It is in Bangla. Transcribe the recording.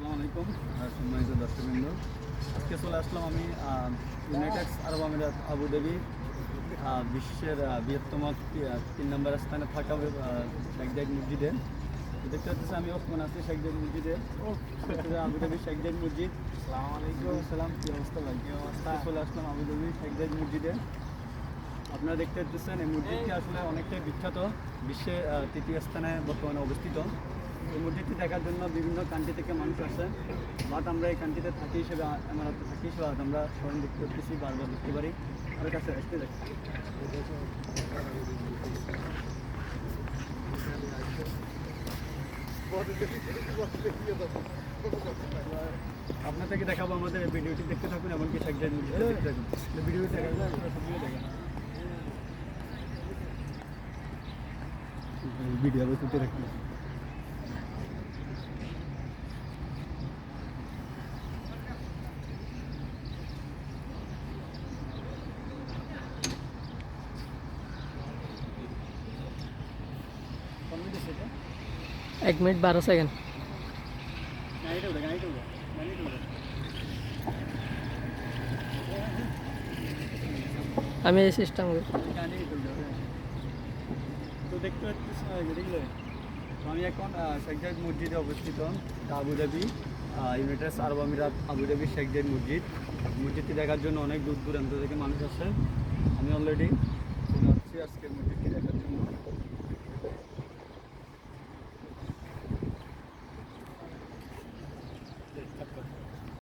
আসসালামু আলাইকুম সম্মানিত দর্শকবৃন্দ। আজকে চলে আসলাম আমি ইউনাইটেড আরব আমিরাত আবুধাবি বিশ্বের বৃহত্তম 3 নম্বর স্থানে থাকা শেখ জায়েদ মসজিদে। দেখতে পাচ্ছি আমি ওসমান আছি শেখ জায়েদ মসজিদে, আবুধাবি শেখ জায়েদ মসজিদ। আসসালামু আলাইকুম। আসসালাম, কি অবস্থা ভাই? কি অবস্থা? চলে আসলাম আবুধাবি শেখ জায়েদ মসজিদে। আপনারা দেখতে পাচ্ছেন এই মসজিদটি আসলে অনেকটাই বিখ্যাত, বিশ্বে 3য় স্থানে বর্তমানে অবস্থিত। এই মসজিদটি দেখার জন্য বিভিন্ন কান্ট্রি থেকে মানুষ আসে, বাট আমরা এই কান্ট্রিতে থাকি হিসেবে আমারাতে থাকি হিসেবে আমরা স্মরণ দেখতে পাচ্ছি, বারবার দেখতে পারি। আমার কাছে আসতে দেখি আপনার থেকে দেখাবো, আমাদের ভিডিওটি দেখতে থাকুন, এমনকি শেখ জায়েদ মসজিদ দেখতে থাকুন। ভিডিওটি দেখা যায়, আপনারা সবগুলো দেখেন। ভিডিও আবার তুলতে রাখি। एक मिनट 12 सेकंड। আমি এই সিস্টেম তো দেখতে পাচ্ছি দেখলে আমি এখন শেখ জায়েদ মসজিদে অবস্থিত, আবুধাবি ইউনাইটেড আরব আমিরাত আবুধাবি শেখ জায়েদ মসজিদ। মসজিদটি দেখার জন্য অনেক দূর দূরান্ত থেকে মানুষ আসে। আমি অলরেডি চলে আসছি আজকের মসজিদটি দেখার জন্য।